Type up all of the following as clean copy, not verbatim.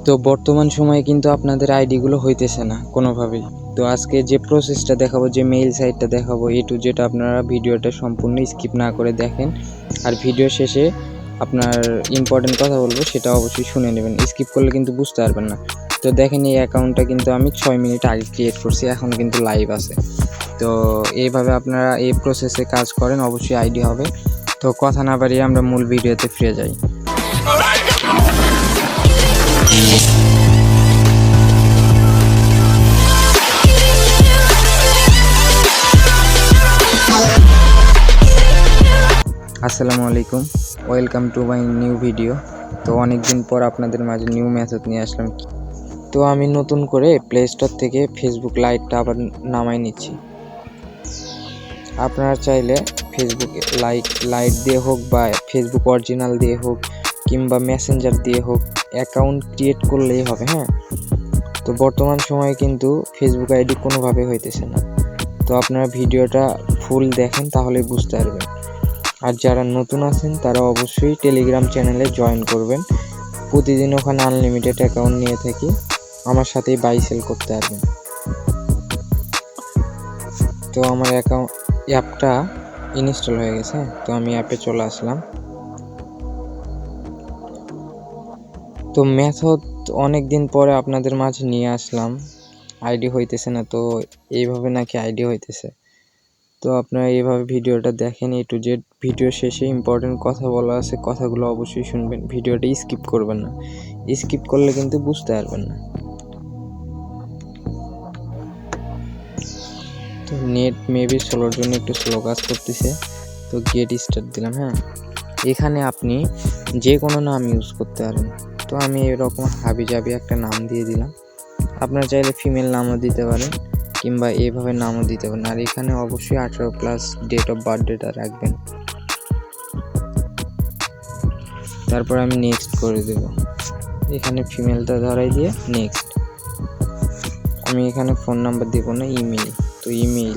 তো বর্তমান সময়ে কিন্তু আপনাদের আইডিগুলো হইতেছে না কোনোভাবেই। তো আজকে যে প্রসেসটা দেখাবো, যে মেইল সাইটটা দেখাবো, যেটা আপনারা ভিডিওটা সম্পূর্ণ স্কিপ না করে দেখেন। আর ভিডিও শেষে আপনার ইম্পর্টেন্ট কথা বলবো, সেটা অবশ্যই শুনে নেবেন। স্কিপ করলে কিন্তু বুঝতে পারবেন না। তো দেখেন, এই অ্যাকাউন্টটা কিন্তু আমি 6 মিনিট আগে ক্রিয়েট করছি, এখনও কিন্তু লাইভ আছে। তো এইভাবে আপনারা এই প্রসেসে কাজ করেন, অবশ্যই আইডি হবে। তো কথা না বাড়িয়ে আমরা মূল ভিডিওতে ফিরে যাই। আসসালামু আলাইকুম, welcome to my new video. তো অনেক দিন পর আপনাদের মাঝে নিউ মেথড নিয়ে আসলাম। তো আমি নতুন করে প্লে স্টোর থেকে ফেসবুক লাইটটা আবার নামাই নিচ্ছি। আপনারা চাইলে ফেসবুক লাইট দিয়ে হোক বা ফেসবুক অরিজিনাল দিয়ে হোক কিংবা মেসেঞ্জার দিয়ে হোক অ্যাকাউন্ট ক্রিয়েট করলেই হবে। হ্যাঁ, তো বর্তমান সময়ে কিন্তু ফেসবুক আইডি কোনোভাবে হইতেছে না। তো আপনারা ভিডিওটা ফুল দেখেন, তাহলে বুঝতে পারবেন। আর যারা নতুন আছেন তারা অবশ্যই টেলিগ্রাম চ্যানেলে জয়েন করবেন। প্রতিদিন ওখানে আনলিমিটেড অ্যাকাউন্ট নিয়ে থাকি, আমার সাথেই বাই সেল করতে পারবেন। তো আমার অ্যাপটা ইনস্টল হয়ে গেছে, তো আমি অ্যাপে চলে আসলাম। তো মেথড অনেক দিন পরে আপনাদের মাঝে নিয়ে আসলাম। আইডি হইতেছে না, তো এইভাবে নাকি আইডি হইতেছে। তো আপনারা এইভাবে ভিডিওটা দেখেন, A to Z। ভিডিও শেষে ইম্পর্টেন্ট কথা বলা আছে, কথাগুলো অবশ্যই শুনবেন, ভিডিওটা স্কিপ করবেন না। স্কিপ করলে কিন্তু বুঝতে পারবেন না। তো নেট মেবি স্লোর জন্য একটু স্লো কাজ করতেছে। তো গেট স্টার্ট দিলাম। হ্যাঁ, এখানে আপনি যে কোনো নাম ইউজ করতে পারেন। তো আমি এরকম হাবি জাবি একটা নাম দিয়ে দিলাম। আপনারা চাইলে ফিমেল নামও দিতে পারেন কিংবা এইভাবে নামও দিতে পারেন। আর এখানে অবশ্যই 18+ ডেট অফ বার্থডেটা রাখবেন। তারপর আমি নেক্সট করে দেব। এখানে ফিমেলটা ধরাই দিয়ে নেক্সট। আমি এখানে ফোন নাম্বার দেবো না, ইমেল। তো ইমেল,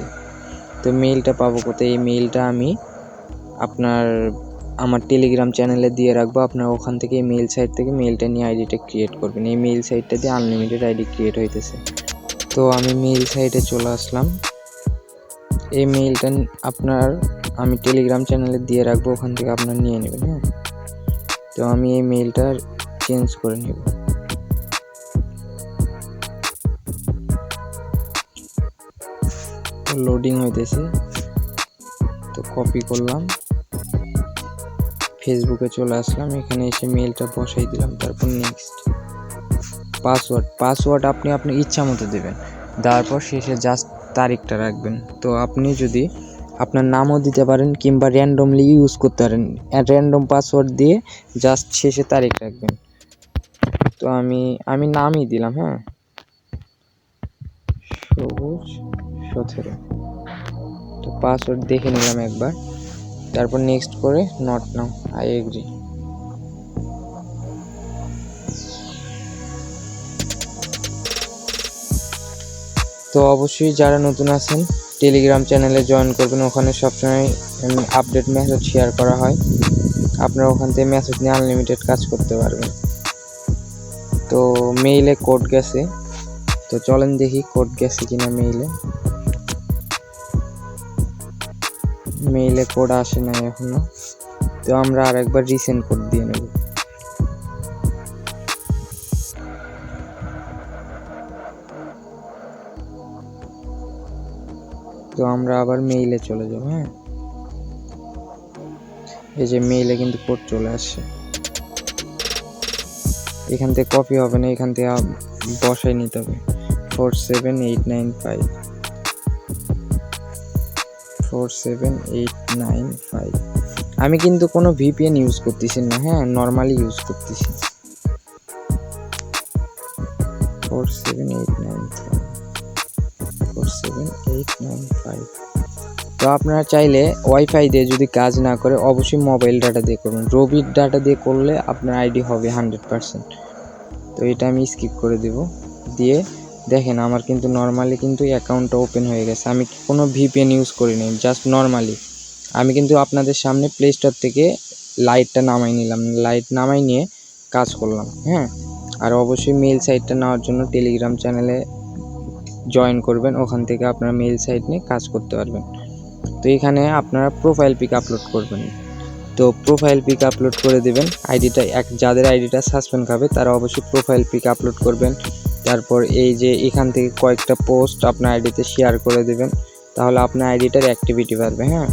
তো মেইলটা পাবো কোথায়? এই মেইলটা আমি আমার টেলিগ্রাম চ্যানেলে দিয়ে রাখবো। আপনার ওখান থেকে এই মেইল সাইট থেকে মেইলটা নিয়ে আইডিটা ক্রিয়েট করবেন। এই মেইল সাইটটা দিয়ে আনলিমিটেড আইডি ক্রিয়েট হইতেছে। তো আমি মেইল সাইটে চলে আসলাম। এই মেইলটা আমি টেলিগ্রাম চ্যানেলে দিয়ে রাখবো, ওখান থেকে আপনারা নিয়ে নেবেন। হ্যাঁ, তো আমি এই মেইলটা চেঞ্জ করে নেব। লোডিং হইতেছে, তো কপি করলাম, ফেসবুকে চলে আসলাম। এখানে এসে মেইলটা বসাই দিলাম। তারপর নেক্সট। পাসওয়ার্ড আপনি আপনার ইচ্ছা মতো দেবেন, তারপর শেষে জাস্ট তারিখটা রাখবেন। তো আপনি যদি আপনার নামও দিতে পারেন কিংবা র্যান্ডমলি ইউজ করতে পারেন। র্যান্ডম পাসওয়ার্ড দিয়ে জাস্ট শেষে তারিখ রাখবেন। তো আমি নামই দিলাম। হ্যাঁ, সবুজ 17। তো পাসওয়ার্ড দেখে নিলাম একবার। তারপর নেক্সট করে নট নাও, আই এগ্রি। তো অবশ্যই যারা নতুন আছেন টেলিগ্রাম চ্যানেলে জয়েন করবেন। ওখানে সবসময় আপডেট মেসেজ শেয়ার করা হয়। আপনারা ওখান থেকে মেসেজ নিয়ে আনলিমিটেড কাজ করতে পারবেন। তো মেইলে কোড গেছে, তো চলেন দেখি কোড গেছে কিনা। মেইলে কোড আসে না এখনো। তো আমরা আরেকবার রিসেন্ড কোড দিয়ে নেব। তো আমরা আবার মেইলে চলে যাব। হ্যাঁ, এই যে মেইলে কিন্তু কোড চলে আসছে। এখান থেকে কপি হবে না, এখান থেকে বসাই নিতে হবে। 47895 47895। আমি কিন্তু কোনো VPN ইউজ করতেছি না। হ্যাঁ, নর্মালি ইউজ করতেছি। 47895। তো আপনারা চাইলে ওয়াইফাই দিয়ে যদি কাজ না করে অবশ্যই মোবাইল ডাটা দিয়ে করবেন। রবির ডাটা দিয়ে করলে আপনার আইডি হবে 100%। তো এটা আমি স্কিপ করে দেব। দিয়ে দেখেন, আমার কিন্তু নর্মালি কিন্তু অ্যাকাউন্টটা ওপেন হয়ে গেছে। আমি কোনো VPN ইউজ করিনি, জাস্ট নর্মালি। আমি কিন্তু আপনাদের সামনে প্লে স্টোর থেকে লাইটটা নামাই নিলাম, লাইট নামাই নিয়ে কাজ করলাম। হ্যাঁ, আর অবশ্যই মেইল সাইটটা নেওয়ার জন্য টেলিগ্রাম চ্যানেলে জয়েন করবেন, ওখান থেকে আপনারা মেইল সাইট নিয়ে কাজ করতে পারবেন। তো এখানে আপনারা প্রোফাইল পিক আপলোড করবেন। তো প্রোফাইল পিক আপলোড করে দেবেন। আইডিটা যাদের আইডিটা সাসপেন্ড খাবে তারা অবশ্যই প্রোফাইল পিক আপলোড করবেন। তারপর এই যে এখান থেকে কয়েকটা পোস্ট আপনার আইডিতে শেয়ার করে দেবেন, তাহলে আপনার আইডিটার অ্যাক্টিভিটি বাড়বে। হ্যাঁ,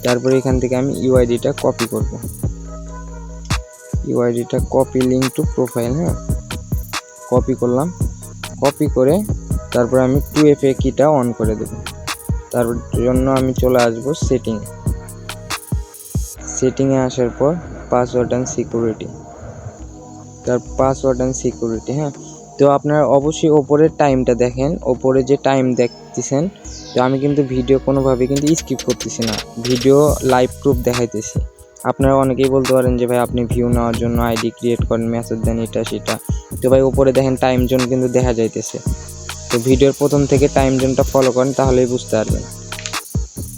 তারপর এখান থেকে আমি ইউআইডিটা কপি করব, ইউআইডিটা কপি লিঙ্ক টু প্রোফাইল। হ্যাঁ, কপি করলাম, কপি করে তারপর আমি 2FA কিটা অন করে দেব। তার জন্য আমি চলে আসব সেটিংয়ে আসার পর পাসওয়ার্ড অ্যান্ড সিকিউরিটি, তার পাসওয়ার্ড অ্যান্ড সিকিউরিটি। হ্যাঁ, তো আপনারা অবশ্যই ওপরের টাইমটা দেখেন, ওপরে যে টাইম দেখতেছেন, তো আমি কিন্তু ভিডিও কোনোভাবে কিন্তু স্কিপ করতেছি না, ভিডিও লাইভ প্রুফ দেখাইতেছি। আপনারা অনেকেই বলতে পারেন যে ভাই আপনি ভিউ নেওয়ার জন্য আইডি ক্রিয়েট করেন, মেসেজ দেন, এটা সেটা। তো ভাই ওপরে দেখেন টাইম জোন কিন্তু দেখা যাইতেছে। তো ভিডিওর প্রথম থেকে টাইম জোনটা ফলো করেন, তাহলেই বুঝতে পারবেন।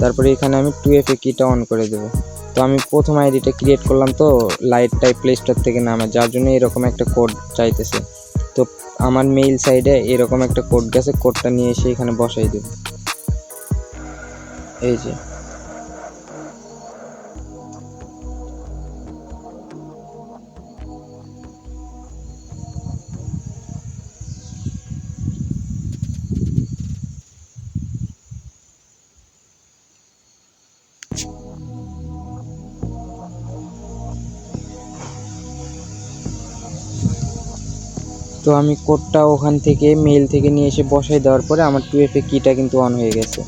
তারপরে এখানে আমি 2FA কিটা অন করে দেবো। তো আমি প্রথম আইডিটা ক্রিয়েট করলাম, তো লাইট টাইপ প্লে স্টোর থেকে নামে, যার জন্য এরকম একটা কোড চাইতেছে। তো আমার মেইল সাইডে এরকম একটা কোড গেছে, কোডটা নিয়ে এসে এখানে বসাই দেব। এই যে তো আমি কোডটা ওখান থেকে মেইল থেকে নিয়ে এসে বসাই দেওয়ার পরে আমার 2FA কিটা কিন্তু অন হয়ে গেছে।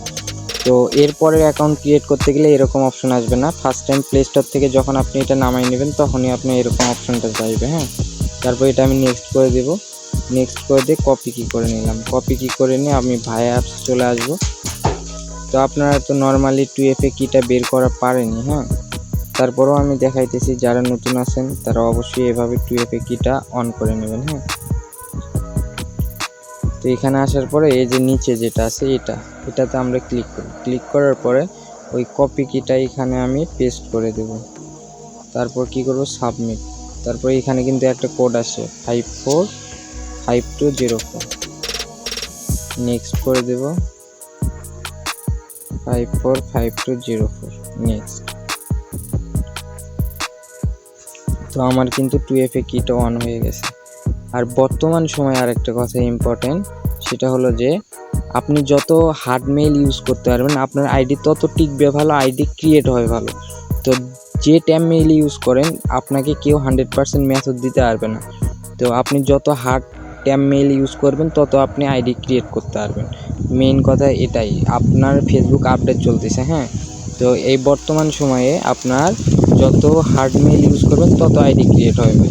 তো এরপরের অ্যাকাউন্ট ক্রিয়েট করতে গেলে এরকম অপশন আসবে না, ফার্স্ট টাইম প্লে স্টোর থেকে যখন আপনি এটা নামাই নেবেন তখনই আপনি এরকম অপশনটা চাইবে। হ্যাঁ, তারপর এটা আমি নেক্সট করে দেব, নেক্সট করে দিয়ে কপি কি করে নিলাম, কপি কি করে নিয়ে আমি ভাই অ্যাপস চলে আসব। তো আপনারা তো নর্মালি 2FA কিটা বের করা পারেনি। হ্যাঁ, তারপরেও আমি দেখাইতেছি, যারা নতুন আছেন তারা অবশ্যই এভাবে 2FA কিটা অন করে নেবেন। হ্যাঁ, তো এখানে আসার পরে এই যে নিচে যেটা আছে এটাতে আমরা ক্লিক করি, ক্লিক করার পরে ওই কপি কিটা এখানে আমি পেস্ট করে দেব। তারপর কি করব, সাবমিট। তারপর এখানে কিন্তু একটা কোড আসে 545204, নেক্সট করে দেব 545204, নেক্সট। তো আমার কিন্তু 2FA কিটা অন হয়ে গেছে। আর বর্তমান সময়ে আরেকটা কথা ইম্পর্টেন্ট, সেটা হলো যে আপনি যত হার্ড মেইল ইউজ করতে পারবেন আপনার আইডি তত টিকবে ভালো, আইডি ক্রিয়েট হয় ভালো। তো যে ট্যাম মেইল ইউজ করেন আপনাকে কেউ 100% মেথড দিতে পারবে না। তো আপনি যত হার্ড ট্যাম মেইল ইউজ করবেন তত আপনি আইডি ক্রিয়েট করতে পারবেন। মেইন কথা এটাই। আপনার ফেসবুক আপডেট চলতেছে। হ্যাঁ, তো এই বর্তমান সময়ে আপনার যত হার্ড মেইল ইউজ করবেন তত আইডি ক্রিয়েট হবে।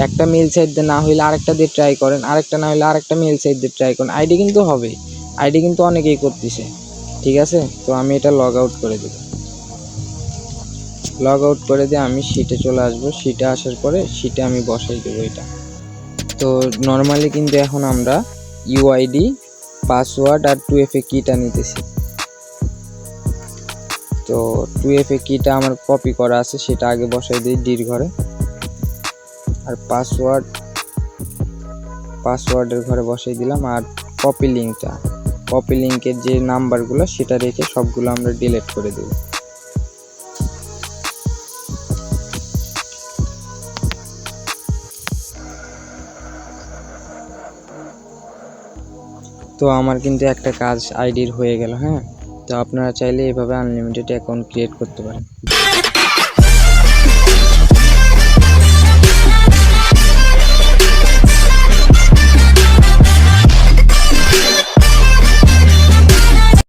একটা মেইল সাইট দিয়ে না হইলে আরেকটা দিয়ে ট্রাই করেন, আরেকটা না হইলে আরেকটা মেইল সাইট দিয়ে ট্রাই করেন, আইডি কিন্তু হবে। আইডি কিন্তু অনেকেই করতেছে, ঠিক আছে। তো আমি এটা লগ আউট করে দেব, লগ আউট করে দিয়ে আমি শিটে চলে আসবো। শিটে আসার পরে শিটে আমি বসাই দেবো এটা। তো নর্মালি কিন্তু এখন আমরা ইউআইডি, পাসওয়ার্ড আর 2FA কিটা নিতেছি। তো 2FA কিটা আমার কপি করা আছে, সেটা আগে বসাই দিই ডির ঘরে। আর পাসওয়ার্ডের ঘরে বসাই দিলাম। আর কপি লিঙ্কের যে নাম্বারগুলো সেটা রেখে সবগুলো আমরা ডিলিট করে দেব। তো আমার কিন্তু একটা কাজ আইডির হয়ে গেল। হ্যাঁ, তো আপনারা চাইলে এভাবে আনলিমিটেড অ্যাকাউন্ট ক্রিয়েট করতে পারেন।